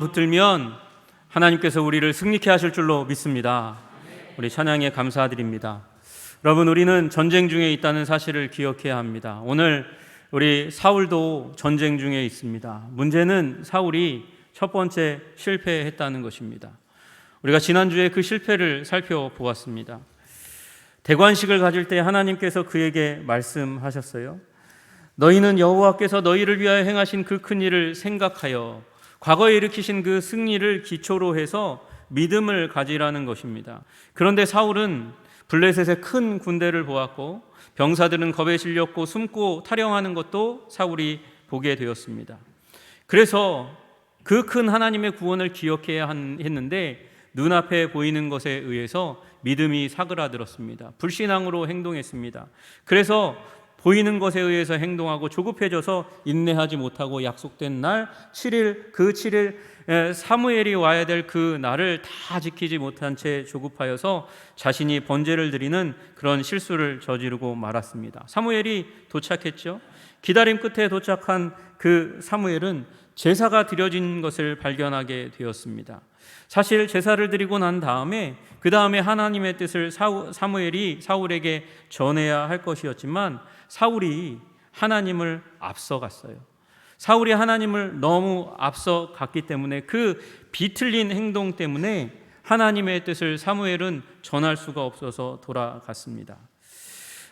붙들면 하나님께서 우리를 승리케 하실 줄로 믿습니다. 우리 찬양에 감사드립니다. 여러분, 우리는 전쟁 중에 있다는 사실을 기억해야 합니다. 오늘 우리 사울도 전쟁 중에 있습니다. 문제는 사울이 첫 번째 실패했다는 것입니다. 우리가 지난주에 그 실패를 살펴보았습니다. 대관식을 가질 때 하나님께서 그에게 말씀하셨어요. 너희는 여호와께서 너희를 위하여 행하신 그 큰 일을 생각하여 과거에 일으키신 그 승리를 기초로 해서 믿음을 가지라는 것입니다. 그런데 사울은 블레셋의 큰 군대를 보았고 병사들은 겁에 질렸고 숨고 타령하는 것도 사울이 보게 되었습니다. 그래서 그 큰 하나님의 구원을 기억해야 했는데 눈앞에 보이는 것에 의해서 믿음이 사그라들었습니다. 불신앙으로 행동했습니다. 그래서 보이는 것에 의해서 행동하고 조급해져서 인내하지 못하고 약속된 날 7일, 그 7일 사무엘이 와야 될 그 날을 다 지키지 못한 채 조급하여서 자신이 번제를 드리는 그런 실수를 저지르고 말았습니다. 사무엘이 도착했죠. 기다림 끝에 도착한 그 사무엘은 제사가 드려진 것을 발견하게 되었습니다. 사실 제사를 드리고 난 다음에 그 다음에 하나님의 뜻을 사무엘이 사울에게 전해야 할 것이었지만 사울이 하나님을 앞서갔어요. 사울이 하나님을 너무 앞서갔기 때문에 그 비틀린 행동 때문에 하나님의 뜻을 사무엘은 전할 수가 없어서 돌아갔습니다.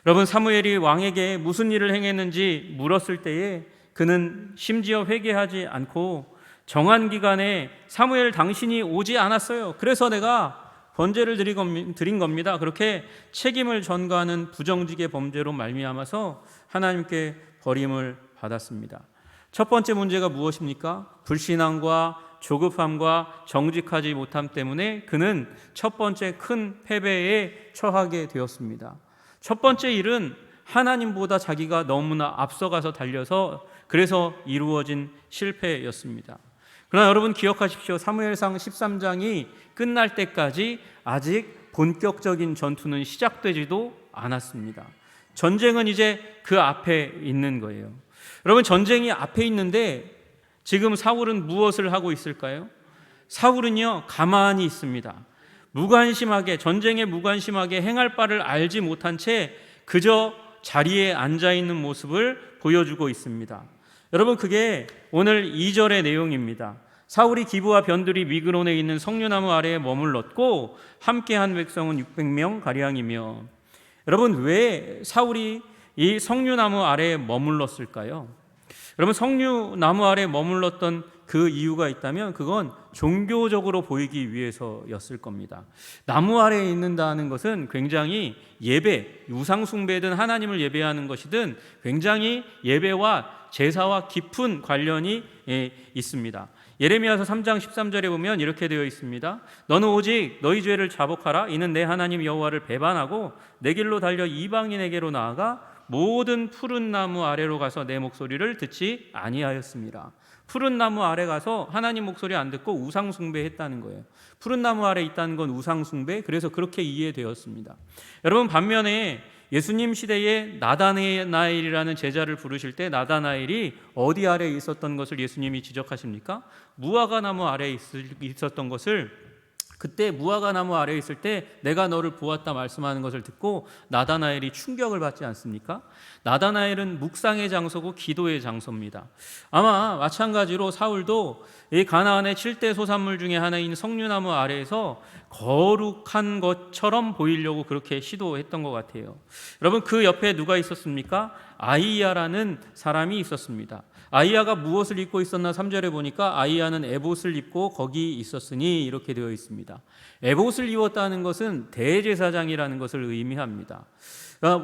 여러분, 사무엘이 왕에게 무슨 일을 행했는지 물었을 때에 그는 심지어 회개하지 않고 정한 기간에 사무엘 당신이 오지 않았어요. 그래서 내가 번제를 드린 겁니다. 그렇게 책임을 전가하는 부정직의 범죄로 말미암아서 하나님께 버림을 받았습니다. 첫 번째 문제가 무엇입니까? 불신앙과 조급함과 정직하지 못함 때문에 그는 첫 번째 큰 패배에 처하게 되었습니다. 첫 번째 일은 하나님보다 자기가 너무나 앞서가서 달려서 그래서 이루어진 실패였습니다. 그러나 여러분 기억하십시오. 사무엘상 13장이 끝날 때까지 아직 본격적인 전투는 시작되지도 않았습니다. 전쟁은 이제 그 앞에 있는 거예요. 여러분, 전쟁이 앞에 있는데 지금 사울은 무엇을 하고 있을까요? 사울은요, 가만히 있습니다. 무관심하게, 전쟁에 무관심하게 행할 바를 알지 못한 채 그저 자리에 앉아 있는 모습을 보여주고 있습니다. 여러분, 그게 오늘 2절의 내용입니다. 사울이 기브와 변두리 미그론에 있는 석류나무 아래에 머물렀고 함께한 백성은 600명 가량이며. 여러분, 왜 사울이 이 석류나무 아래에 머물렀을까요? 여러분, 석류나무 아래에 머물렀던 그 이유가 있다면 그건 종교적으로 보이기 위해서였을 겁니다. 나무 아래에 있는다는 것은 굉장히 예배, 우상숭배든 하나님을 예배하는 것이든 굉장히 예배와 제사와 깊은 관련이 있습니다. 예레미야서 3장 13절에 보면 이렇게 되어 있습니다. 너는 오직 너희 죄를 자복하라. 이는 내 하나님 여호와를 배반하고 내 길로 달려 이방인에게로 나아가 모든 푸른 나무 아래로 가서 내 목소리를 듣지 아니하였습니다. 푸른 나무 아래 가서 하나님 목소리 안 듣고 우상 숭배했다는 거예요. 푸른 나무 아래 있다는 건 우상 숭배, 그래서 그렇게 이해되었습니다. 여러분, 반면에 예수님 시대에 나다나엘이라는 제자를 부르실 때 나다나엘이 어디 아래에 있었던 것을 예수님이 지적하십니까? 무화과 나무 아래에 있었던 것을, 그때 무화과 나무 아래에 있을 때 내가 너를 보았다 말씀하는 것을 듣고 나다나엘이 충격을 받지 않습니까? 나다나엘은 묵상의 장소고 기도의 장소입니다. 아마 마찬가지로 사울도 이 가나안의 7대 소산물 중에 하나인 석류나무 아래에서 거룩한 것처럼 보이려고 그렇게 시도했던 것 같아요. 여러분, 그 옆에 누가 있었습니까? 아이야라는 사람이 있었습니다. 아이야가 무엇을 입고 있었나 3절에 보니까 아이야는 에봇을 입고 거기 있었으니 이렇게 되어 있습니다. 에봇을 입었다는 것은 대제사장이라는 것을 의미합니다.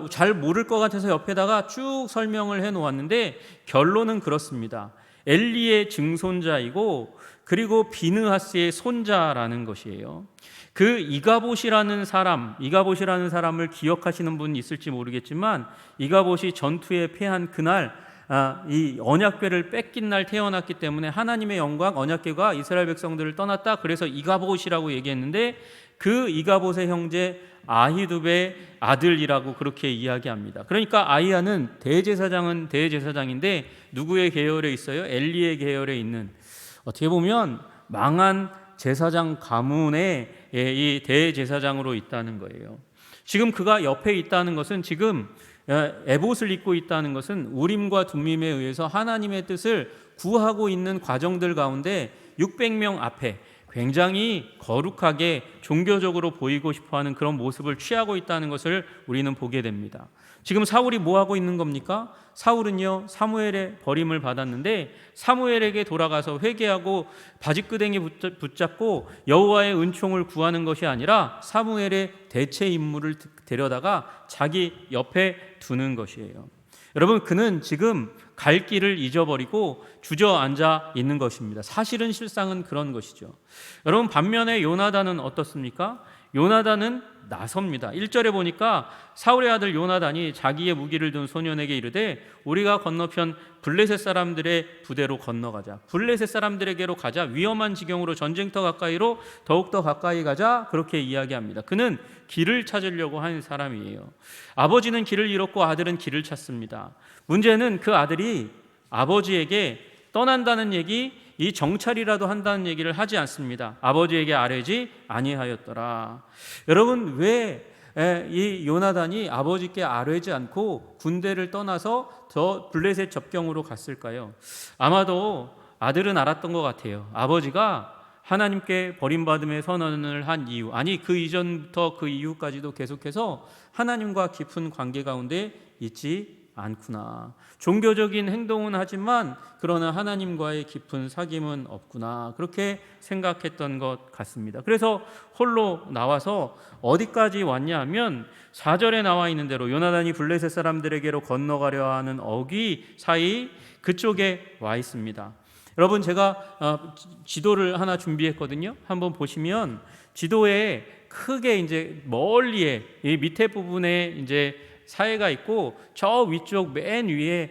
잘 모를 것 같아서 옆에다가 쭉 설명을 해놓았는데 결론은 그렇습니다. 엘리의 증손자이고 그리고 비느하스의 손자라는 것이에요. 그 이가봇이라는 사람을 기억하시는 분 있을지 모르겠지만 이가봇이 전투에 패한 그날 이 언약궤를 뺏긴 날 태어났기 때문에 하나님의 영광, 언약궤가 이스라엘 백성들을 떠났다. 그래서 이가봇이라고 얘기했는데 그 이가봇의 형제 아히두베의 아들이라고 그렇게 이야기합니다. 그러니까 아이야는 대제사장은 대제사장인데 누구의 계열에 있어요? 엘리의 계열에 있는, 어떻게 보면 망한 제사장 가문의 이 대제사장으로 있다는 거예요. 지금 그가 옆에 있다는 것은, 지금 에봇을 입고 있다는 것은 우림과 둠밈에 의해서 하나님의 뜻을 구하고 있는 과정들 가운데 600명 앞에 굉장히 거룩하게 종교적으로 보이고 싶어하는 그런 모습을 취하고 있다는 것을 우리는 보게 됩니다. 지금 사울이 뭐 하고 있는 겁니까? 사울은요, 사무엘의 버림을 받았는데 사무엘에게 돌아가서 회개하고 바짓끄댕이 붙잡고 여호와의 은총을 구하는 것이 아니라 사무엘의 대체 임무를 데려다가 자기 옆에 두는 것이에요. 여러분, 그는 지금 갈 길을 잊어버리고 주저앉아 있는 것입니다. 사실은 실상은 그런 것이죠. 여러분, 반면에 요나단은 어떻습니까? 요나단은 나섭니다. 1절에 보니까 사울의 아들 요나단이 자기의 무기를 든 소년에게 이르되 우리가 건너편 블레셋 사람들의 부대로 건너가자. 블레셋 사람들에게로 가자. 위험한 지경으로, 전쟁터 가까이로 더욱더 가까이 가자. 그렇게 이야기합니다. 그는 길을 찾으려고 하는 사람이에요. 아버지는 길을 잃었고 아들은 길을 찾습니다. 문제는 그 아들이 아버지에게 떠난다는 얘기, 이 정찰이라도 한다는 얘기를 하지 않습니다. 아버지에게 아뢰지 아니하였더라. 여러분, 왜 이 요나단이 아버지께 아뢰지 않고 군대를 떠나서 저 블레셋 접경으로 갔을까요? 아마도 아들은 알았던 것 같아요. 아버지가 하나님께 버림받음의 선언을 한 이유, 아니 그 이전부터 그 이후까지도 계속해서 하나님과 깊은 관계 가운데 있지 않구나. 종교적인 행동은 하지만 그러나 하나님과의 깊은 사귐은 없구나. 그렇게 생각했던 것 같습니다. 그래서 홀로 나와서 어디까지 왔냐 하면 4절에 나와 있는 대로 요나단이 블레셋 사람들에게로 건너가려 하는 어귀 사이 그쪽에 와 있습니다. 여러분, 제가 지도를 하나 준비했거든요. 한번 보시면 지도에 크게 이제 멀리에 이 밑에 부분에 이제 사해가 있고 저 위쪽 맨 위에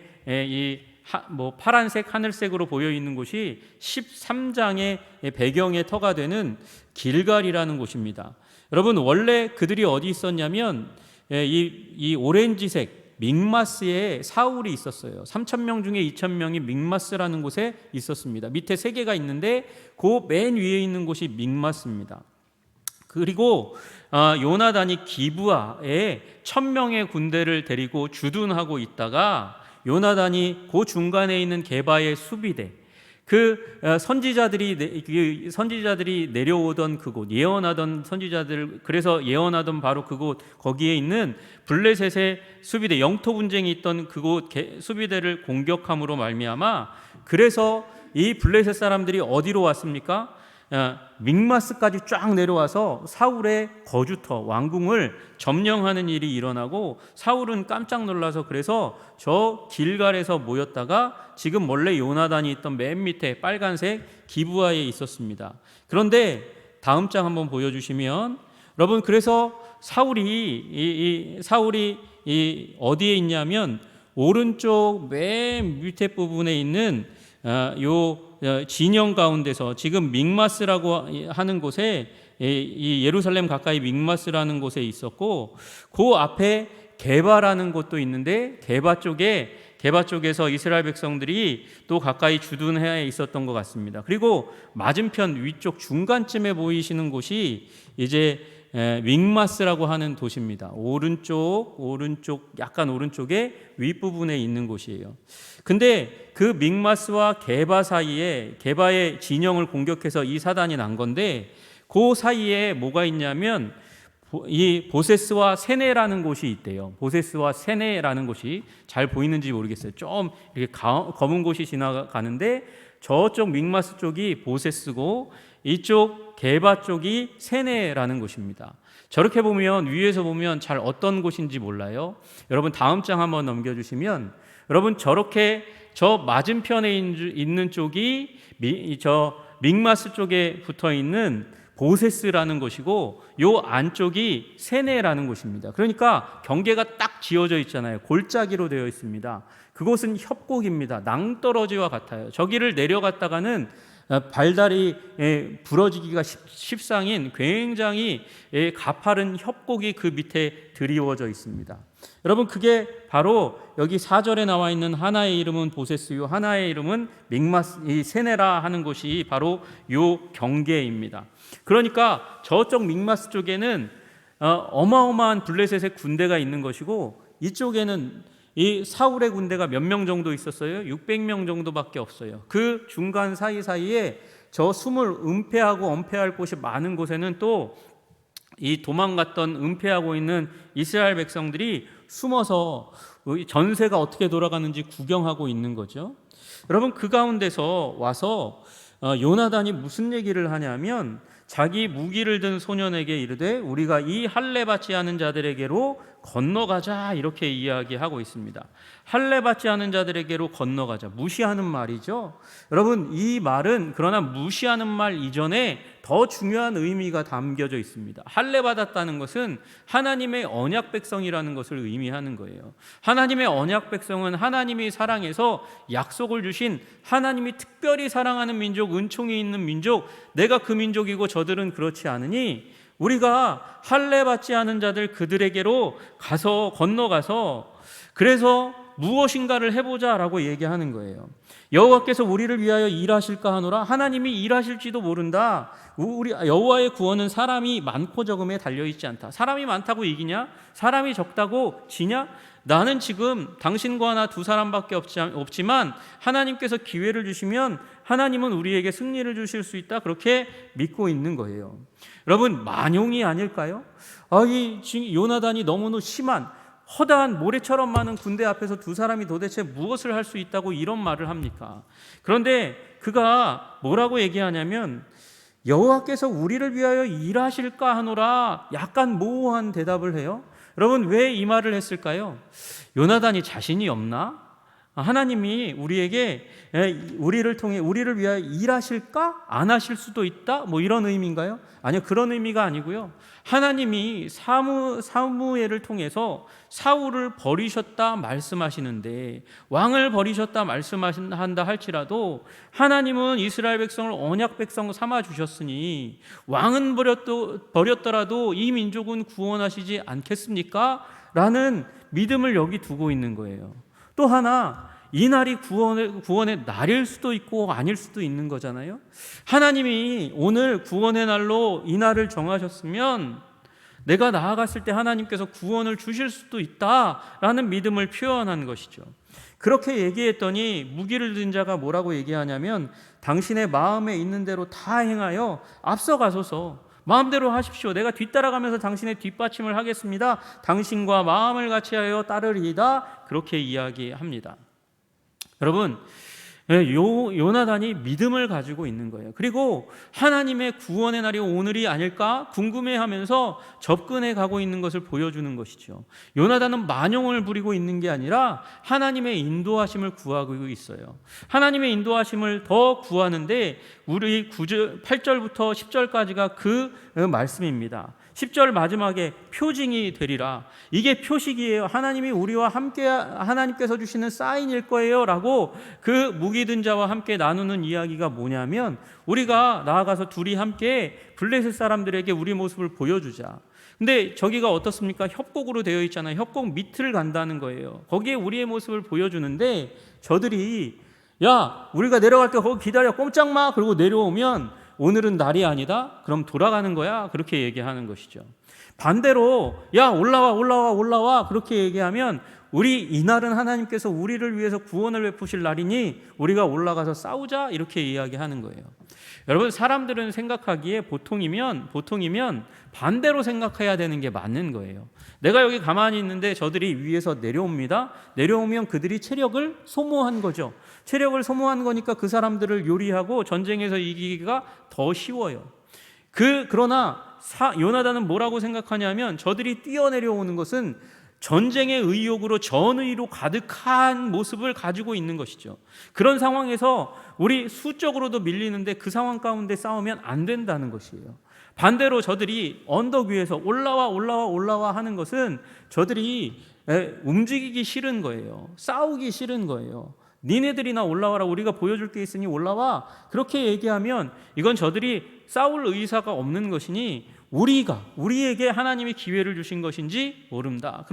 파란색 하늘색으로 보여 있는 곳이 13장의 배경의 터가 되는 길갈이라는 곳입니다. 여러분, 원래 그들이 어디 있었냐면 이 오렌지색 믹마스에 사울이 있었어요. 3,000명 중에 2,000명이 믹마스라는 곳에 있었습니다. 밑에 세 개가 있는데 그 맨 위에 있는 곳이 믹마스입니다. 그리고 요나단이 기브아에 1,000명의 군대를 데리고 주둔하고 있다가 요나단이 그 중간에 있는 게바의 수비대, 그 선지자들이 내려오던 그곳, 예언하던 선지자들, 그래서 예언하던 바로 그곳, 거기에 있는 블레셋의 수비대, 영토 분쟁이 있던 그곳 수비대를 공격함으로 말미암아, 그래서 이 블레셋 사람들이 어디로 왔습니까? 믹마스까지 쫙 내려와서 사울의 거주터 왕궁을 점령하는 일이 일어나고, 사울은 깜짝 놀라서 그래서 저 길갈에서 모였다가 지금 원래 요나단이 있던 맨 밑에 빨간색 기브아에 있었습니다. 그런데 다음 장 한번 보여주시면, 여러분, 그래서 사울이 어디에 있냐면 오른쪽 맨 밑에 부분에 있는 요 진영 가운데서 지금 믹마스라고 하는 곳에, 이 예루살렘 가까이 믹마스라는 곳에 있었고, 그 앞에 게바라는 곳도 있는데 게바 쪽에서 이스라엘 백성들이 또 가까이 주둔해 있었던 것 같습니다. 그리고 맞은편 위쪽 중간쯤에 보이시는 곳이 이제 믹마스라고 하는 도시입니다. 약간 오른쪽에 윗부분에 있는 곳이에요. 근데 그 믹마스와 게바 사이에, 게바의 진영을 공격해서 이 사단이 난 건데, 그 사이에 뭐가 있냐면 이 보세스와 세네라는 곳이 있대요. 보세스와 세네라는 곳이 잘 보이는지 모르겠어요. 좀 이렇게 검은 곳이 지나가는데 저쪽 믹마스 쪽이 보세스고 이쪽 게바 쪽이 세네라는 곳입니다. 저렇게 보면, 위에서 보면 잘 어떤 곳인지 몰라요. 여러분, 다음 장 한번 넘겨주시면, 여러분, 저렇게 저 맞은편에 있는 쪽이 저 믹마스 쪽에 붙어 있는 보세스라는 곳이고, 요 안쪽이 세네라는 곳입니다. 그러니까 경계가 딱 지어져 있잖아요. 골짜기로 되어 있습니다. 그곳은 협곡입니다. 낭떠러지와 같아요. 저기를 내려갔다가는 발다리 부러지기가 십상인 굉장히 가파른 협곡이 그 밑에 드리워져 있습니다. 여러분, 그게 바로 여기 4절에 나와 있는 하나의 이름은 보세스요, 하나의 이름은 믹마스, 이 세네라 하는 곳이 바로 요 경계입니다. 그러니까 저쪽 믹마스 쪽에는 어마어마한 블레셋의 군대가 있는 것이고, 이쪽에는 이 사울의 군대가 몇 명 정도 있었어요? 600명 정도밖에 없어요. 그 중간 사이사이에 저 숨을 은폐하고 엄폐할 곳이 많은 곳에는 또 이 도망갔던 은폐하고 있는 이스라엘 백성들이 숨어서 전세가 어떻게 돌아가는지 구경하고 있는 거죠. 여러분, 그 가운데서 와서 요나단이 무슨 얘기를 하냐면, 자기 무기를 든 소년에게 이르되 우리가 이 할례 받지 않은 자들에게로 건너가자, 이렇게 이야기하고 있습니다. 할례 받지 않은 자들에게로 건너가자, 무시하는 말이죠. 여러분, 이 말은 그러나 무시하는 말 이전에 더 중요한 의미가 담겨져 있습니다. 할례 받았다는 것은 하나님의 언약 백성이라는 것을 의미하는 거예요. 하나님의 언약 백성은 하나님이 사랑해서 약속을 주신, 하나님이 특별히 사랑하는 민족, 은총이 있는 민족, 내가 그 민족이고 저들은 그렇지 않으니 우리가 할례 받지 않은 자들 그들에게로 건너가서 그래서 무엇인가를 해보자라고 얘기하는 거예요. 여호와께서 우리를 위하여 일하실까 하노라. 하나님이 일하실지도 모른다. 우리 여호와의 구원은 사람이 많고 적음에 달려있지 않다. 사람이 많다고 이기냐? 사람이 적다고 지냐? 나는 지금 당신과 하나 두 사람밖에 없지만 하나님께서 기회를 주시면 하나님은 우리에게 승리를 주실 수 있다, 그렇게 믿고 있는 거예요. 여러분, 만용이 아닐까요? 이 요나단이 너무나 심한, 허다한 모래처럼 많은 군대 앞에서 두 사람이 도대체 무엇을 할 수 있다고 이런 말을 합니까? 그런데 그가 뭐라고 얘기하냐면, 여호와께서 우리를 위하여 일하실까 하노라, 약간 모호한 대답을 해요. 여러분, 왜 이 말을 했을까요? 요나단이 자신이 없나? 하나님이 우리를 통해 우리를 위하여 일하실까? 안 하실 수도 있다? 뭐 이런 의미인가요? 아니요, 그런 의미가 아니고요. 하나님이 사무엘을 통해서 사울을 버리셨다 말씀하시는데, 왕을 버리셨다 말씀한다 할지라도 하나님은 이스라엘 백성을 언약 백성 삼아 주셨으니 왕은 버렸더라도 이 민족은 구원하시지 않겠습니까? 라는 믿음을 여기 두고 있는 거예요. 또 하나, 이 날이 구원의 날일 수도 있고 아닐 수도 있는 거잖아요. 하나님이 오늘 구원의 날로 이 날을 정하셨으면 내가 나아갔을 때 하나님께서 구원을 주실 수도 있다라는 믿음을 표현한 것이죠. 그렇게 얘기했더니 무기를 든 자가 뭐라고 얘기하냐면, 당신의 마음에 있는 대로 다 행하여 앞서가소서, 마음대로 하십시오. 내가 뒤따라가면서 당신의 뒷받침을 하겠습니다. 당신과 마음을 같이하여 따르리이다, 그렇게 이야기합니다. 여러분, 요나단이 믿음을 가지고 있는 거예요. 그리고 하나님의 구원의 날이 오늘이 아닐까 궁금해하면서 접근해 가고 있는 것을 보여주는 것이죠. 요나단은 만용을 부리고 있는 게 아니라 하나님의 인도하심을 구하고 있어요. 하나님의 인도하심을 더 구하는데, 우리 8절부터 10절까지가 그 말씀입니다. 10절 마지막에 표징이 되리라. 이게 표식이에요. 하나님이 우리와 함께, 하나님께서 주시는 사인일 거예요 라고 그 무기든 자와 함께 나누는 이야기가 뭐냐면, 우리가 나아가서 둘이 함께 블레셋 사람들에게 우리 모습을 보여주자. 근데 저기가 어떻습니까? 협곡으로 되어 있잖아요. 협곡 밑을 간다는 거예요. 거기에 우리의 모습을 보여주는데, 저들이 야, 우리가 내려갈 때 거기 기다려, 꼼짝 마, 그리고 내려오면 오늘은 날이 아니다? 그럼 돌아가는 거야? 그렇게 얘기하는 것이죠. 반대로 야, 올라와 그렇게 얘기하면, 우리 이날은 하나님께서 우리를 위해서 구원을 베푸실 날이니 우리가 올라가서 싸우자, 이렇게 이야기하는 거예요. 여러분, 사람들은 생각하기에 보통이면 반대로 생각해야 되는 게 맞는 거예요. 내가 여기 가만히 있는데 저들이 위에서 내려옵니다. 내려오면 그들이 체력을 소모한 거죠. 체력을 소모한 거니까 그 사람들을 요리하고 전쟁에서 이기기가 더 쉬워요. 그러나 요나단은 뭐라고 생각하냐면, 저들이 뛰어내려오는 것은 전쟁의 의욕으로, 전의로 가득한 모습을 가지고 있는 것이죠. 그런 상황에서 우리 수적으로도 밀리는데 그 상황 가운데 싸우면 안 된다는 것이에요. 반대로 저들이 언덕 위에서 올라와 하는 것은 저들이 움직이기 싫은 거예요. 싸우기 싫은 거예요. 니네들이나 올라와라, 우리가 보여줄 게 있으니 올라와, 그렇게 얘기하면 이건 저들이 싸울 의사가 없는 것이니 우리에게 하나님이 기회를 주신 것인지 모른다.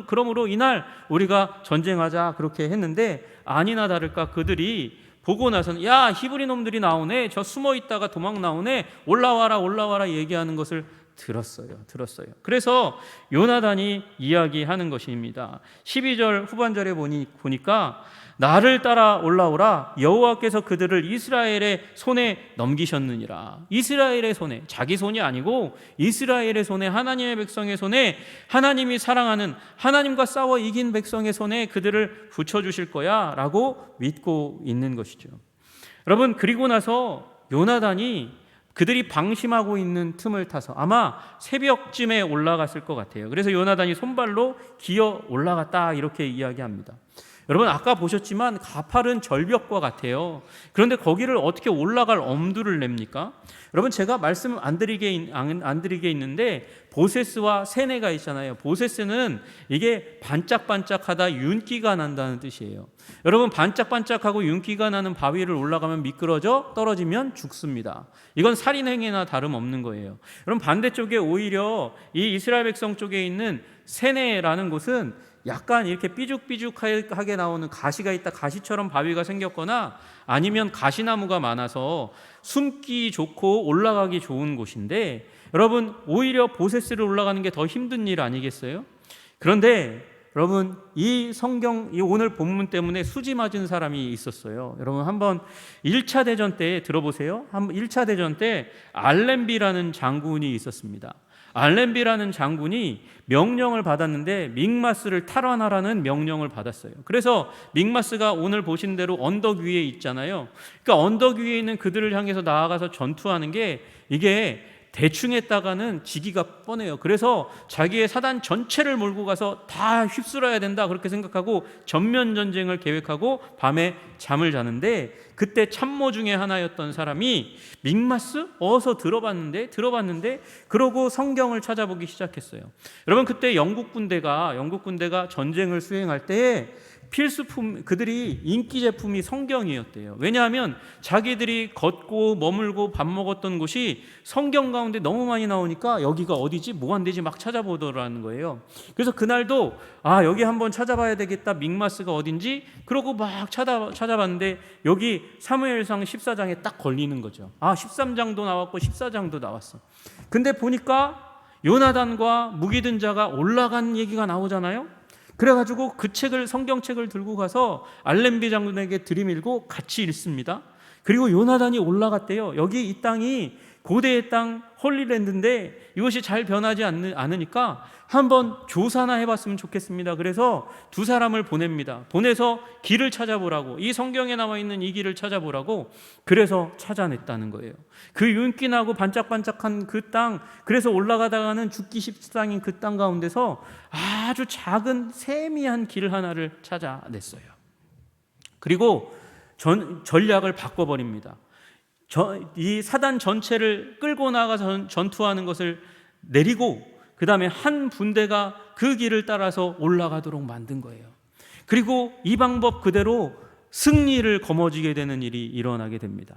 그러므로 이날 우리가 전쟁하자 그렇게 했는데 아니나 다를까 그들이 보고 나서는 야 히브리 놈들이 나오네, 저 숨어 있다가 도망 나오네, 올라와라 얘기하는 것을 들었어요. 그래서 요나단이 이야기하는 것입니다. 12절 후반절에 보니까 나를 따라 올라오라, 여호와께서 그들을 이스라엘의 손에 넘기셨느니라. 이스라엘의 손에, 자기 손이 아니고 이스라엘의 손에, 하나님의 백성의 손에, 하나님이 사랑하는, 하나님과 싸워 이긴 백성의 손에 그들을 붙여주실 거야 라고 믿고 있는 것이죠. 여러분, 그리고 나서 요나단이 그들이 방심하고 있는 틈을 타서 아마 새벽쯤에 올라갔을 것 같아요. 그래서 요나단이 손발로 기어 올라갔다 이렇게 이야기합니다. 여러분, 아까 보셨지만 가파른 절벽과 같아요. 그런데 거기를 어떻게 올라갈 엄두를 냅니까? 여러분, 제가 말씀 안 드리게 있는데 보세스와 세네가 있잖아요. 보세스는 이게 반짝반짝하다, 윤기가 난다는 뜻이에요. 여러분, 반짝반짝하고 윤기가 나는 바위를 올라가면 미끄러져 떨어지면 죽습니다. 이건 살인행위나 다름없는 거예요. 여러분, 반대쪽에 오히려 이 이스라엘 백성 쪽에 있는 세네라는 곳은 약간 이렇게 삐죽삐죽하게 나오는 가시가 있다, 가시처럼 바위가 생겼거나 아니면 가시나무가 많아서 숨기 좋고 올라가기 좋은 곳인데, 여러분, 오히려 보세스를 올라가는 게 더 힘든 일 아니겠어요? 그런데 여러분, 이 오늘 본문 때문에 수지 맞은 사람이 있었어요. 여러분, 한번 1차 대전 때 들어보세요. 1차 대전 때 알렘비라는 장군이 있었습니다. 알렘비라는 장군이 명령을 받았는데 믹마스를 탈환하라는 명령을 받았어요. 그래서 믹마스가 오늘 보신 대로 언덕 위에 있잖아요. 그러니까 언덕 위에 있는 그들을 향해서 나아가서 전투하는 게 이게 대충 했다가는 지기가 뻔해요. 그래서 자기의 사단 전체를 몰고 가서 다 휩쓸어야 된다 그렇게 생각하고 전면 전쟁을 계획하고 밤에 잠을 자는데, 그때 참모 중에 하나였던 사람이 믹마스 어서 들어봤는데 그러고 성경을 찾아보기 시작했어요. 여러분, 그때 영국 군대가 전쟁을 수행할 때 필수품, 그들이 인기 제품이 성경이었대요. 왜냐하면 자기들이 걷고 머물고 밥 먹었던 곳이 성경 가운데 너무 많이 나오니까 여기가 어디지, 뭐 안 되지 막 찾아보더라는 거예요. 그래서 그날도 여기 한번 찾아봐야 되겠다, 믹마스가 어딘지. 그러고 막 찾아봤는데 여기 사무엘상 14장에 딱 걸리는 거죠. 13장도 나왔고 14장도 나왔어. 근데 보니까 요나단과 무기든 자가 올라간 얘기가 나오잖아요. 그래가지고 그 성경책을 들고 가서 알렘비 장군에게 들이밀고 같이 읽습니다. 그리고 요나단이 올라갔대요. 여기 이 땅이 고대의 땅 홀리랜드인데 이것이 잘 변하지 않으니까 한번 조사나 해봤으면 좋겠습니다. 그래서 두 사람을 보내서 길을 찾아보라고, 이 성경에 나와 있는 이 길을 찾아보라고. 그래서 찾아냈다는 거예요. 그 윤기나고 반짝반짝한 그 땅, 그래서 올라가다가는 죽기 십상인 그 땅 가운데서 아주 작은 세미한 길 하나를 찾아냈어요. 그리고 전략을 바꿔버립니다. 이 사단 전체를 끌고 나가서 전투하는 것을 내리고 그 다음에 한 분대가 그 길을 따라서 올라가도록 만든 거예요. 그리고 이 방법 그대로 승리를 거머쥐게 되는 일이 일어나게 됩니다.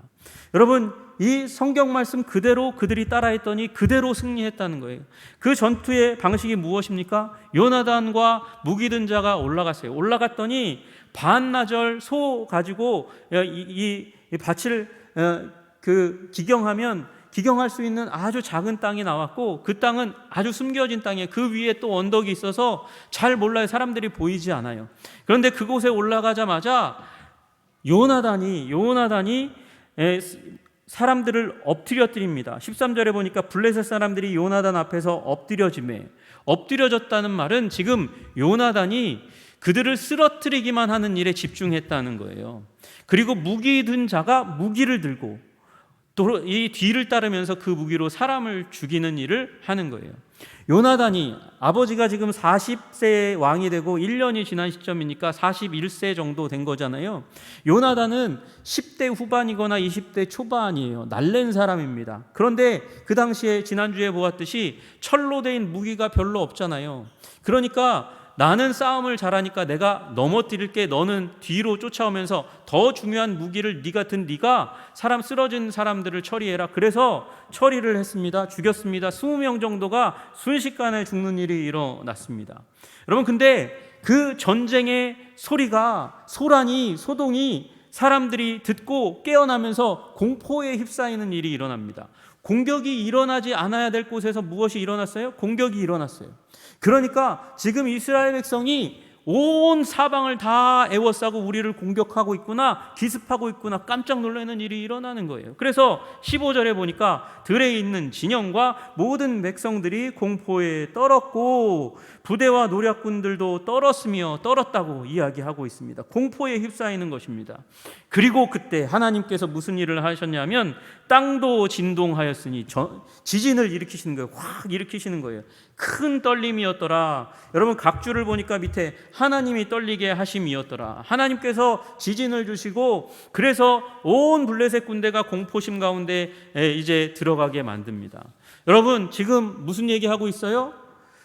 여러분, 이 성경 말씀 그대로 그들이 따라했더니 그대로 승리했다는 거예요. 그 전투의 방식이 무엇입니까? 요나단과 무기든 자가 올라갔어요. 올라갔더니 반나절 소 가지고 이 밭을 기경할 수 있는 아주 작은 땅이 나왔고, 그 땅은 아주 숨겨진 땅이에요. 그 위에 또 언덕이 있어서 잘 몰라요. 사람들이 보이지 않아요. 그런데 그곳에 올라가자마자 요나단이 사람들을 엎드려뜨립니다. 13절에 보니까 블레셋 사람들이 요나단 앞에서 엎드려졌다는 말은 지금 요나단이 그들을 쓰러뜨리기만 하는 일에 집중했다는 거예요. 그리고 무기 든 자가 무기를 들고 또 이 뒤를 따르면서 그 무기로 사람을 죽이는 일을 하는 거예요. 요나단이, 아버지가 지금 40세 왕이 되고 1년이 지난 시점이니까 41세 정도 된 거잖아요. 요나단은 10대 후반이거나 20대 초반이에요. 날랜 사람입니다. 그런데 그 당시에 지난주에 보았듯이 철로 된 무기가 별로 없잖아요. 그러니까 나는 싸움을 잘하니까 내가 넘어뜨릴게. 너는 뒤로 쫓아오면서 더 중요한 무기를 네가 든 네가 사람 쓰러진 사람들을 처리해라. 그래서 처리를 했습니다. 죽였습니다. 20명 정도가 순식간에 죽는 일이 일어났습니다. 여러분, 근데 그 전쟁의 소란이 소동이 사람들이 듣고 깨어나면서 공포에 휩싸이는 일이 일어납니다. 공격이 일어나지 않아야 될 곳에서 무엇이 일어났어요? 공격이 일어났어요. 그러니까 지금 이스라엘 백성이 온 사방을 다 에워싸고 우리를 공격하고 있구나, 기습하고 있구나, 깜짝 놀라는 일이 일어나는 거예요. 그래서 15절에 보니까 들에 있는 진영과 모든 백성들이 공포에 떨었고 부대와 노략군들도 떨었다고 이야기하고 있습니다. 공포에 휩싸이는 것입니다. 그리고 그때 하나님께서 무슨 일을 하셨냐면 땅도 진동하였으니 지진을 일으키시는 거예요. 확 일으키시는 거예요. 큰 떨림이었더라. 여러분, 각주를 보니까 밑에 하나님이 떨리게 하심이었더라. 하나님께서 지진을 주시고 그래서 온 블레셋 군대가 공포심 가운데 이제 들어가게 만듭니다. 여러분, 지금 무슨 얘기하고 있어요?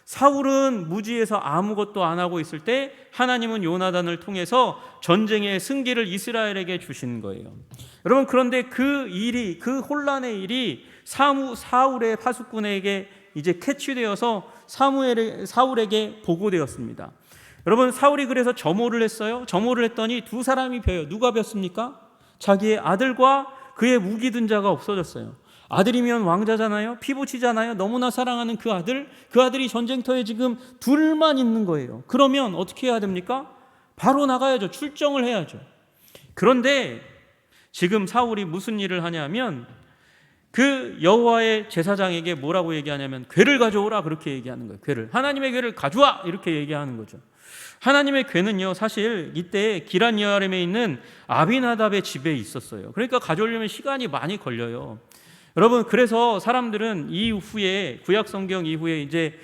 사울은 무지해서 아무것도 안 하고 있을 때 하나님은 요나단을 통해서 전쟁의 승기를 이스라엘에게 주신 거예요. 여러분, 그런데 그 혼란의 일이 사울의 파수꾼에게 이제 캐치되어서 사울에게 보고되었습니다. 여러분, 사울이 그래서 점호를 했어요. 점호를 했더니 두 사람이 벼요. 누가 벼습니까? 자기의 아들과 그의 무기 든 자가 없어졌어요. 아들이면 왕자잖아요. 피부치잖아요. 너무나 사랑하는 그 아들이 전쟁터에 지금 둘만 있는 거예요. 그러면 어떻게 해야 됩니까? 바로 나가야죠. 출정을 해야죠. 그런데 지금 사울이 무슨 일을 하냐면 그 여호와의 제사장에게 뭐라고 얘기하냐면 궤를 가져오라, 그렇게 얘기하는 거예요. 궤를, 하나님의 궤를 가져와, 이렇게 얘기하는 거죠. 하나님의 궤는요, 사실 이때 기란 여아림에 있는 아비나답의 집에 있었어요. 그러니까 가져오려면 시간이 많이 걸려요. 여러분, 그래서 사람들은 이후에 구약 성경 이후에 이제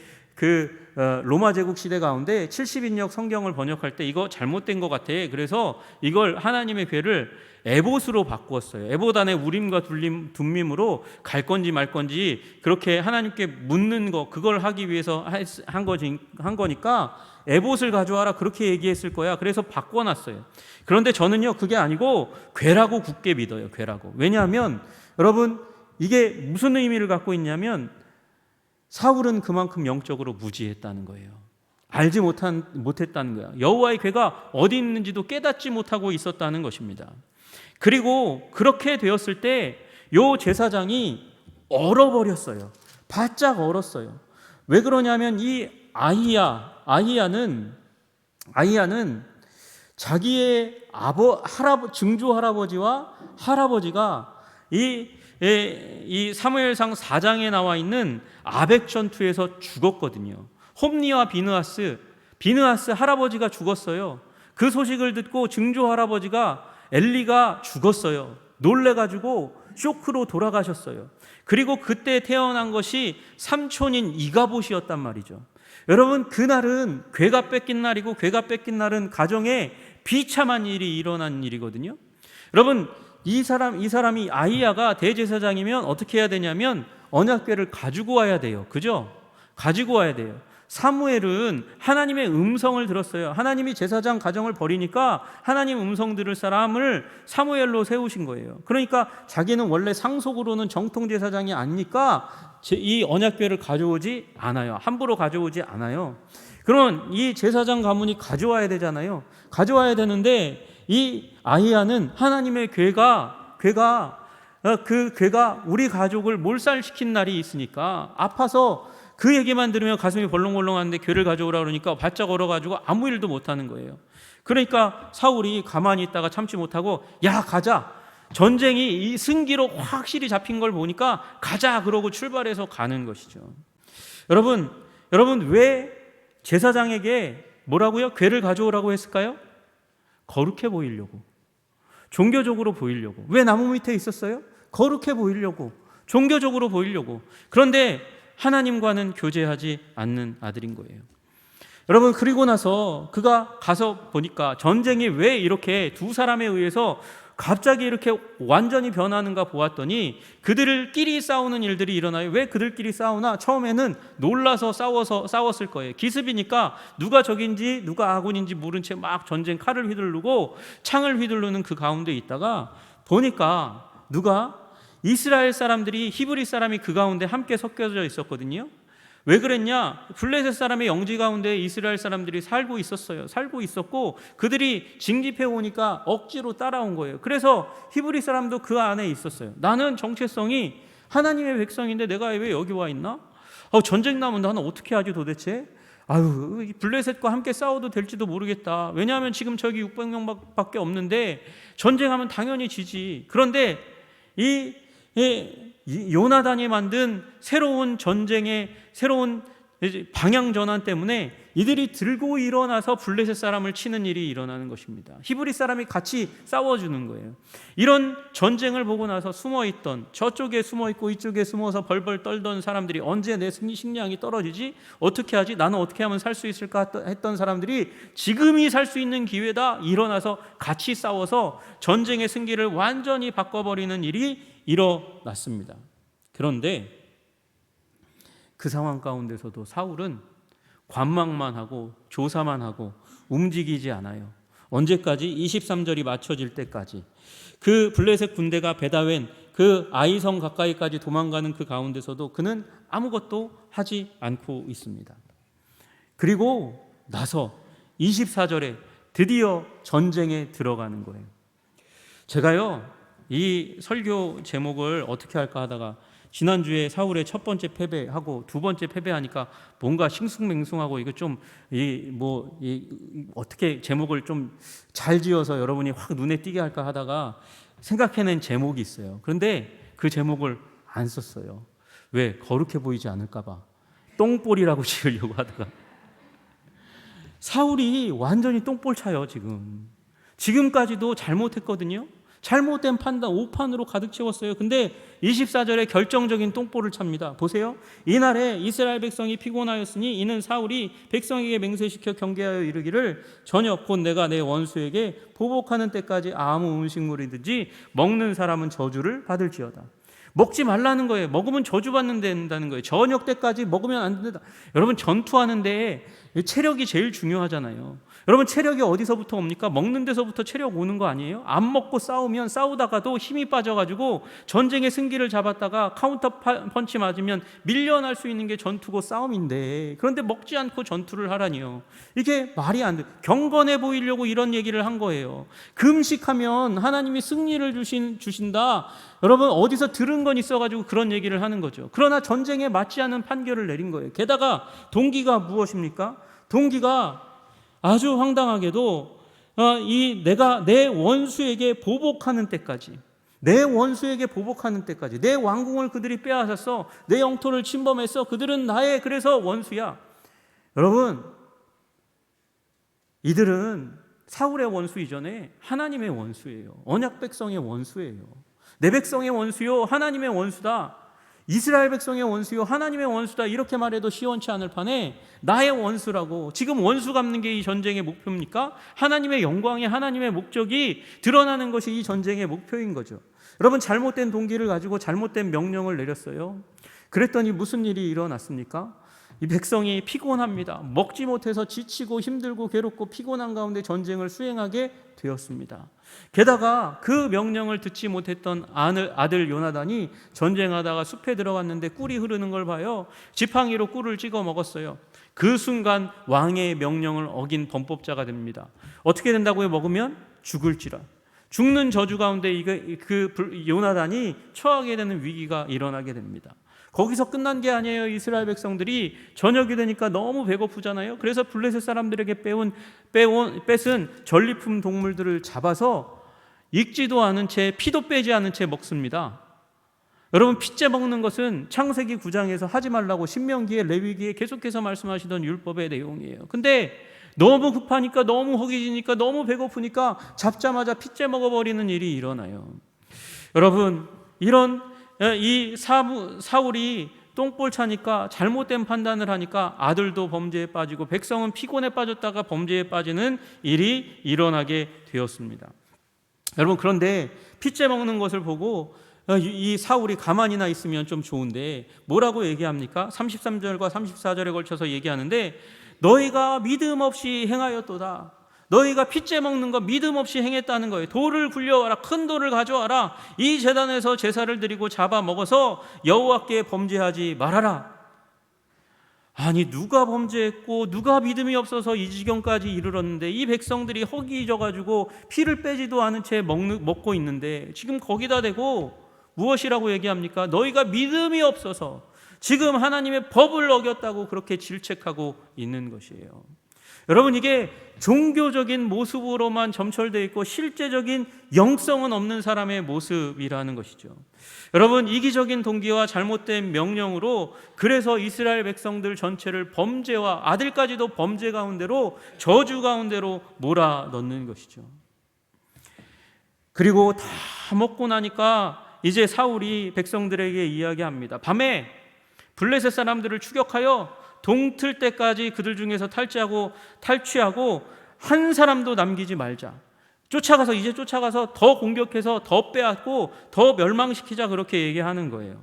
로마 제국 시대 가운데 70인역 성경을 번역할 때 이거 잘못된 것 같아. 그래서 이걸 하나님의 궤를 에봇으로 바꾸었어요. 에봇 안에 우림과 둠밈으로 갈 건지 말 건지 그렇게 하나님께 묻는 거, 그걸 하기 위해서 한 거니까 에봇을 가져와라, 그렇게 얘기했을 거야. 그래서 바꿔놨어요. 그런데 저는요, 그게 아니고 궤라고 굳게 믿어요. 궤라고. 왜냐하면 여러분, 이게 무슨 의미를 갖고 있냐면 사울은 그만큼 영적으로 무지했다는 거예요. 알지 못했다는 거예요. 여호와의 궤가 어디 있는지도 깨닫지 못하고 있었다는 것입니다. 그리고 그렇게 되었을 때 요 제사장이 얼어버렸어요. 바짝 얼었어요. 왜 그러냐면 이 아히야는 자기의 증조 할아버지와 할아버지가 이 사무엘상 4장에 나와 있는 아벡 전투에서 죽었거든요. 홈니와 비느하스 할아버지가 죽었어요. 그 소식을 듣고 증조 할아버지가 엘리가 죽었어요. 놀래가지고 쇼크로 돌아가셨어요. 그리고 그때 태어난 것이 삼촌인 이가봇이었단 말이죠. 여러분, 그날은 궤가 뺏긴 날이고, 궤가 뺏긴 날은 가정에 비참한 일이 일어난 일이거든요. 여러분, 이 사람이 아히야가 대제사장이면 어떻게 해야 되냐면 언약궤를 가지고 와야 돼요. 그죠? 가지고 와야 돼요. 사무엘은 하나님의 음성을 들었어요. 하나님이 제사장 가정을 버리니까 하나님 음성 들을 사람을 사무엘로 세우신 거예요. 그러니까 자기는 원래 상속으로는 정통 제사장이 아니니까 이 언약궤를 가져오지 않아요. 함부로 가져오지 않아요. 그러면 이 제사장 가문이 가져와야 되잖아요. 가져와야 되는데 이 아히야는 하나님의 궤가 우리 가족을 몰살시킨 날이 있으니까 아파서 그 얘기만 들으면 가슴이 벌렁벌렁하는데 궤를 가져오라 그러니까 바짝 얼어가지고 아무 일도 못하는 거예요. 그러니까 사울이 가만히 있다가 참지 못하고 야, 가자. 전쟁이 이 승기로 확실히 잡힌 걸 보니까 가자, 그러고 출발해서 가는 것이죠. 여러분 왜 제사장에게 뭐라고요? 궤를 가져오라고 했을까요? 거룩해 보이려고, 종교적으로 보이려고. 왜 나무 밑에 있었어요? 거룩해 보이려고, 종교적으로 보이려고. 그런데 하나님과는 교제하지 않는 아들인 거예요. 여러분, 그리고 나서 그가 가서 보니까 전쟁이 왜 이렇게 두 사람에 의해서 갑자기 이렇게 완전히 변하는가 보았더니 그들끼리 싸우는 일들이 일어나요. 왜 그들끼리 싸우나? 처음에는 놀라서 싸웠을 거예요. 기습이니까 누가 적인지 누가 아군인지 모른 채 막 전쟁 칼을 휘두르고 창을 휘두르는 그 가운데 있다가 보니까 누가 이스라엘 사람들이, 히브리 사람이 그 가운데 함께 섞여져 있었거든요. 왜 그랬냐? 블레셋 사람의 영지 가운데 이스라엘 사람들이 살고 있었어요. 살고 있었고 그들이 징집해 오니까 억지로 따라온 거예요. 그래서 히브리 사람도 그 안에 있었어요. 나는 정체성이 하나님의 백성인데 내가 왜 여기 와 있나? 전쟁 나면 나는 어떻게 하지 도대체? 블레셋과 함께 싸워도 될지도 모르겠다. 왜냐하면 지금 저기 600명밖에 없는데 전쟁하면 당연히 지지. 그런데 이 요나단이 만든 새로운 전쟁의 새로운 방향 전환 때문에 이들이 들고 일어나서 블레셋 사람을 치는 일이 일어나는 것입니다. 히브리 사람이 같이 싸워주는 거예요. 이런 전쟁을 보고 나서 숨어있던, 저쪽에 숨어있고 이쪽에 숨어서 벌벌 떨던 사람들이 언제 내 식량이 떨어지지? 어떻게 하지? 나는 어떻게 하면 살 수 있을까? 했던 사람들이 지금이 살 수 있는 기회다. 일어나서 같이 싸워서 전쟁의 승기를 완전히 바꿔버리는 일이 일어났습니다. 그런데 그 상황 가운데서도 사울은 관망만 하고 조사만 하고 움직이지 않아요. 언제까지? 23절이 맞춰질 때까지. 그 블레셋 군대가 베다웬 그 아이성 가까이까지 도망가는 그 가운데서도 그는 아무것도 하지 않고 있습니다. 그리고 나서 24절에 드디어 전쟁에 들어가는 거예요. 제가요, 이 설교 제목을 어떻게 할까 하다가 지난주에 사울의 첫 번째 패배하고 두 번째 패배하니까 뭔가 싱숭맹숭하고 이거 좀 어떻게 제목을 좀 잘 지어서 여러분이 확 눈에 띄게 할까 하다가 생각해낸 제목이 있어요. 그런데 그 제목을 안 썼어요. 왜? 거룩해 보이지 않을까 봐. 똥볼이라고 지으려고 하다가 사울이 완전히 똥볼 차요. 지금까지도 잘못했거든요. 잘못된 판단, 오판으로 가득 채웠어요. 근데 24절에 결정적인 똥볼을 찹니다. 보세요. 이날에 이스라엘 백성이 피곤하였으니 이는 사울이 백성에게 맹세시켜 경계하여 이르기를 저녁 곧 내가 내 원수에게 보복하는 때까지 아무 음식물이든지 먹는 사람은 저주를 받을지어다. 먹지 말라는 거예요. 먹으면 저주받는다는 거예요. 저녁 때까지 먹으면 안 된다. 여러분, 전투하는데 체력이 제일 중요하잖아요. 여러분, 체력이 어디서부터 옵니까? 먹는 데서부터 체력 오는 거 아니에요? 안 먹고 싸우면 싸우다가도 힘이 빠져가지고 전쟁의 승기를 잡았다가 카운터 펀치 맞으면 밀려날 수 있는 게 전투고 싸움인데, 그런데 먹지 않고 전투를 하라니요. 이게 말이 안 돼. 경건해 보이려고 이런 얘기를 한 거예요. 금식하면 하나님이 승리를 주신다. 여러분, 어디서 들은 건 있어가지고 그런 얘기를 하는 거죠. 그러나 전쟁에 맞지 않은 판결을 내린 거예요. 게다가 동기가 무엇입니까? 동기가 아주 황당하게도 내가 내 원수에게 보복하는 때까지, 내 원수에게 보복하는 때까지, 내 왕궁을 그들이 빼앗았어, 내 영토를 침범했어, 그들은 나의 그래서 원수야. 여러분, 이들은 사울의 원수 이전에 하나님의 원수예요. 언약 백성의 원수예요. 내 백성의 원수요, 하나님의 원수다. 이스라엘 백성의 원수요, 하나님의 원수다. 이렇게 말해도 시원치 않을 판에 나의 원수라고. 지금 원수 갚는 게 이 전쟁의 목표입니까? 하나님의 영광이, 하나님의 목적이 드러나는 것이 이 전쟁의 목표인 거죠. 여러분, 잘못된 동기를 가지고 잘못된 명령을 내렸어요. 그랬더니 무슨 일이 일어났습니까? 이 백성이 피곤합니다. 먹지 못해서 지치고 힘들고 괴롭고 피곤한 가운데 전쟁을 수행하게 되었습니다. 게다가 그 명령을 듣지 못했던 아들 요나단이 전쟁하다가 숲에 들어갔는데 꿀이 흐르는 걸 봐요. 지팡이로 꿀을 찍어 먹었어요. 그 순간 왕의 명령을 어긴 범법자가 됩니다. 어떻게 된다고요? 먹으면 죽을지라. 죽는 저주 가운데 요나단이 처하게 되는 위기가 일어나게 됩니다. 거기서 끝난 게 아니에요. 이스라엘 백성들이 저녁이 되니까 너무 배고프잖아요. 그래서 블레셋 사람들에게 뺏은 전리품 동물들을 잡아서 익지도 않은 채, 피도 빼지 않은 채 먹습니다. 여러분, 피째 먹는 것은 창세기 9장에서 하지 말라고 신명기에, 레위기에 계속해서 말씀하시던 율법의 내용이에요. 근데 너무 급하니까, 너무 허기지니까, 너무 배고프니까 잡자마자 피째 먹어버리는 일이 일어나요. 여러분, 이 사울이 똥볼 차니까, 잘못된 판단을 하니까 아들도 범죄에 빠지고 백성은 피곤에 빠졌다가 범죄에 빠지는 일이 일어나게 되었습니다. 여러분, 그런데 핏째 먹는 것을 보고 이 사울이 가만히나 있으면 좀 좋은데 뭐라고 얘기합니까? 33절과 34절에 걸쳐서 얘기하는데, 너희가 믿음 없이 행하였도다. 너희가 핏째 먹는 거 믿음 없이 행했다는 거예요. 돌을 굴려와라, 큰 돌을 가져와라. 이 제단에서 제사를 드리고 잡아 먹어서 여호와께 범죄하지 말아라. 아니, 누가 범죄했고 누가 믿음이 없어서 이 지경까지 이르렀는데, 이 백성들이 허기져가지고 피를 빼지도 않은 채 먹고 있는데 지금 거기다 대고 무엇이라고 얘기합니까? 너희가 믿음이 없어서 지금 하나님의 법을 어겼다고 그렇게 질책하고 있는 것이에요. 여러분, 이게 종교적인 모습으로만 점철되어 있고 실제적인 영성은 없는 사람의 모습이라는 것이죠. 여러분, 이기적인 동기와 잘못된 명령으로 그래서 이스라엘 백성들 전체를 범죄와 아들까지도 범죄 가운데로, 저주 가운데로 몰아넣는 것이죠. 그리고 다 먹고 나니까 이제 사울이 백성들에게 이야기합니다. 밤에 블레셋 사람들을 추격하여 동틀 때까지 그들 중에서 탈취하고 한 사람도 남기지 말자. 쫓아가서 더 공격해서 더 빼앗고 더 멸망시키자, 그렇게 얘기하는 거예요.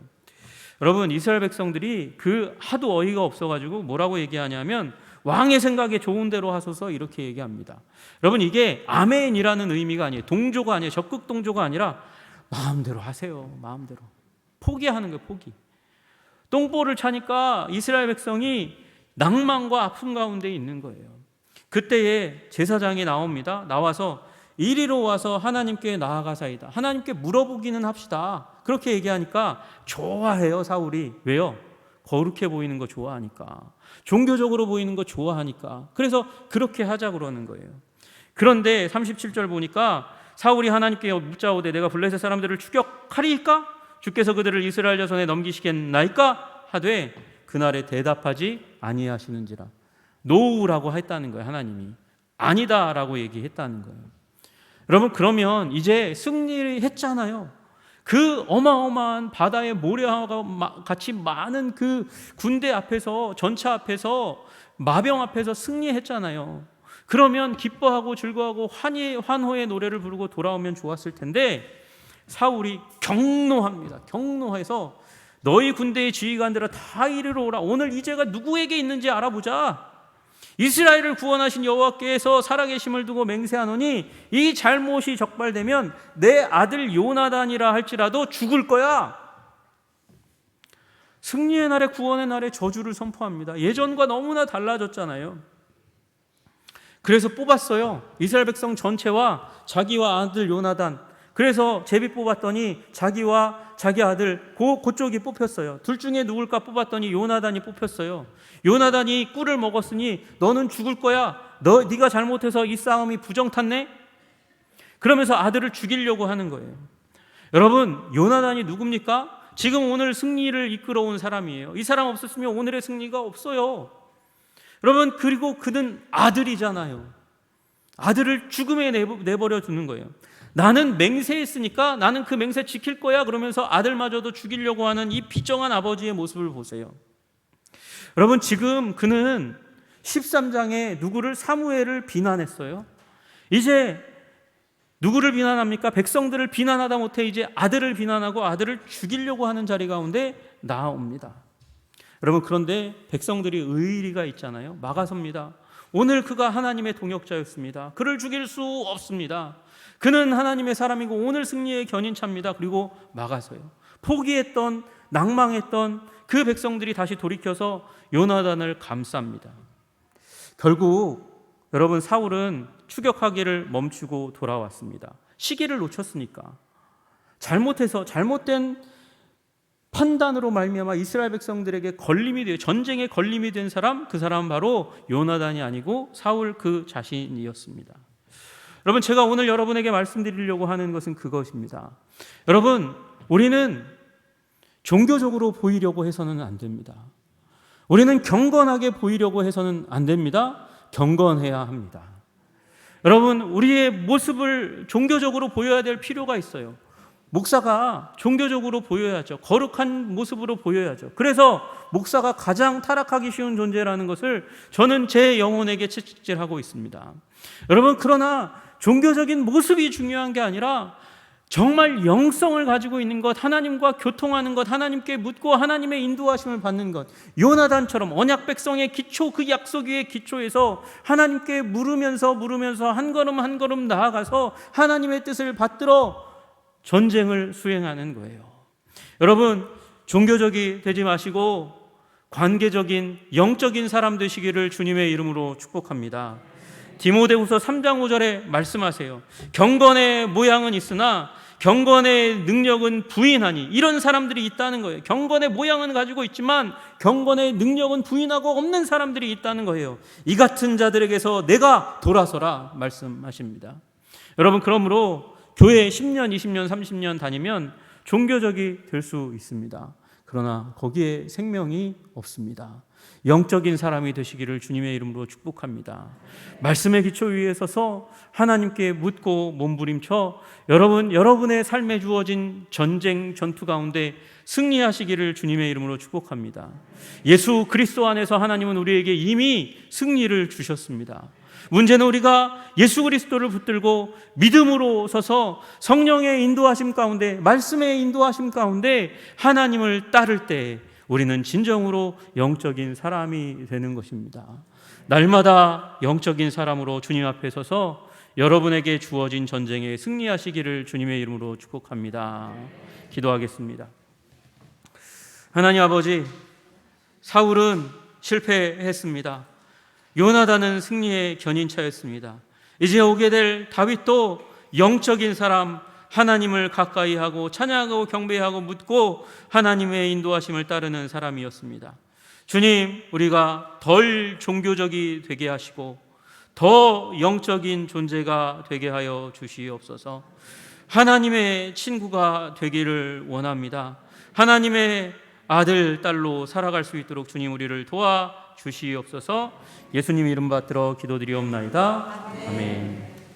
여러분, 이스라엘 백성들이 하도 어이가 없어가지고 뭐라고 얘기하냐면, 왕의 생각에 좋은 대로 하소서, 이렇게 얘기합니다. 여러분, 이게 아멘이라는 의미가 아니에요. 동조가 아니에요. 적극 동조가 아니라 마음대로 하세요. 마음대로. 포기하는 거예요. 포기. 똥볼을 차니까 이스라엘 백성이 낭만과 아픔 가운데 있는 거예요. 그때에 제사장이 나와서 이리로 와서 하나님께 나아가사이다. 하나님께 물어보기는 합시다. 그렇게 얘기하니까 좋아해요, 사울이. 왜요? 거룩해 보이는 거 좋아하니까. 종교적으로 보이는 거 좋아하니까. 그래서 그렇게 하자 그러는 거예요. 그런데 37절 보니까 사울이 하나님께 묻자오되 내가 블레셋 사람들을 추격하리이까? 주께서 그들을 이스라엘 자손에 넘기시겠나이까? 하되 그날에 대답하지 아니하시는지라. 노우라고 했다는 거예요. 하나님이 아니다라고 얘기했다는 거예요. 여러분, 그러면 이제 승리했잖아요. 그 어마어마한 바다의 모래와 같이 많은 그 군대 앞에서, 전차 앞에서, 마병 앞에서 승리했잖아요. 그러면 기뻐하고 즐거워하고 환호의 노래를 부르고 돌아오면 좋았을 텐데, 사울이 경노합니다. 경노해서 너희 군대의 지휘관들아 다 이리로 오라. 오늘 이 죄가 누구에게 있는지 알아보자. 이스라엘을 구원하신 여호와께서 살아계심을 두고 맹세하노니 이 잘못이 적발되면 내 아들 요나단이라 할지라도 죽을 거야. 승리의 날에, 구원의 날에 저주를 선포합니다. 예전과 너무나 달라졌잖아요. 그래서 뽑았어요. 이스라엘 백성 전체와 자기와 아들 요나단. 그래서 제비 뽑았더니 자기와 자기 아들 그쪽이 뽑혔어요. 둘 중에 누굴까 뽑았더니 요나단이 뽑혔어요. 요나단이 꿀을 먹었으니 너는 죽을 거야. 네가 잘못해서 이 싸움이 부정탔네. 그러면서 아들을 죽이려고 하는 거예요. 여러분, 요나단이 누굽니까? 지금 오늘 승리를 이끌어온 사람이에요. 이 사람 없었으면 오늘의 승리가 없어요. 여러분, 그리고 그는 아들이잖아요. 아들을 죽음에 내버려 두는 거예요. 나는 맹세했으니까 나는 그 맹세 지킬 거야 그러면서 아들마저도 죽이려고 하는 이 비정한 아버지의 모습을 보세요. 여러분, 지금 그는 13장에 누구를? 사무엘을 비난했어요. 이제 누구를 비난합니까? 백성들을 비난하다 못해 이제 아들을 비난하고 아들을 죽이려고 하는 자리 가운데 나옵니다. 여러분, 그런데 백성들이 의리가 있잖아요. 막아섭니다. 오늘 그가 하나님의 동역자였습니다. 그를 죽일 수 없습니다. 그는 하나님의 사람이고 오늘 승리의 견인차입니다. 그리고 막아서요. 포기했던, 낭망했던 그 백성들이 다시 돌이켜서 요나단을 감쌉니다. 결국 여러분, 사울은 추격하기를 멈추고 돌아왔습니다. 시기를 놓쳤으니까. 잘못된 판단으로 말미암아 이스라엘 백성들에게 걸림이 돼요. 전쟁에 걸림이 된 사람, 그 사람은 바로 요나단이 아니고 사울 그 자신이었습니다. 여러분, 제가 오늘 여러분에게 말씀드리려고 하는 것은 그것입니다. 여러분, 우리는 종교적으로 보이려고 해서는 안 됩니다. 우리는 경건하게 보이려고 해서는 안 됩니다. 경건해야 합니다. 여러분, 우리의 모습을 종교적으로 보여야 될 필요가 있어요. 목사가 종교적으로 보여야죠. 거룩한 모습으로 보여야죠. 그래서 목사가 가장 타락하기 쉬운 존재라는 것을 저는 제 영혼에게 채찍질하고 있습니다. 여러분, 그러나 종교적인 모습이 중요한 게 아니라 정말 영성을 가지고 있는 것, 하나님과 교통하는 것, 하나님께 묻고 하나님의 인도하심을 받는 것, 요나단처럼 언약 백성의 기초, 그 약속 위의 기초에서 하나님께 물으면서 한 걸음 한 걸음 나아가서 하나님의 뜻을 받들어 전쟁을 수행하는 거예요. 여러분, 종교적이 되지 마시고 관계적인 영적인 사람 되시기를 주님의 이름으로 축복합니다. 디모데후서 3장 5절에 말씀하세요. 경건의 모양은 있으나 경건의 능력은 부인하니. 이런 사람들이 있다는 거예요. 경건의 모양은 가지고 있지만 경건의 능력은 부인하고 없는 사람들이 있다는 거예요. 이 같은 자들에게서 내가 돌아서라 말씀하십니다. 여러분, 그러므로 교회 10년, 20년, 30년 다니면 종교적이 될 수 있습니다. 그러나 거기에 생명이 없습니다. 영적인 사람이 되시기를 주님의 이름으로 축복합니다. 말씀의 기초 위에 서서 하나님께 묻고 몸부림쳐 여러분의 삶에 주어진 전쟁, 전투 가운데 승리하시기를 주님의 이름으로 축복합니다. 예수 그리스도 안에서 하나님은 우리에게 이미 승리를 주셨습니다. 문제는 우리가 예수 그리스도를 붙들고 믿음으로 서서 성령의 인도하심 가운데, 말씀의 인도하심 가운데 하나님을 따를 때 우리는 진정으로 영적인 사람이 되는 것입니다. 날마다 영적인 사람으로 주님 앞에 서서 여러분에게 주어진 전쟁에 승리하시기를 주님의 이름으로 축복합니다. 기도하겠습니다. 하나님 아버지, 사울은 실패했습니다. 요나단은 승리의 견인차였습니다. 이제 오게 될 다윗도 영적인 사람, 하나님을 가까이 하고 찬양하고 경배하고 묻고 하나님의 인도하심을 따르는 사람이었습니다. 주님, 우리가 덜 종교적이 되게 하시고 더 영적인 존재가 되게 하여 주시옵소서. 하나님의 친구가 되기를 원합니다. 하나님의 아들, 딸로 살아갈 수 있도록 주님 우리를 도와주시옵소서. 예수님 이름 받들어 기도드리옵나이다. 아멘.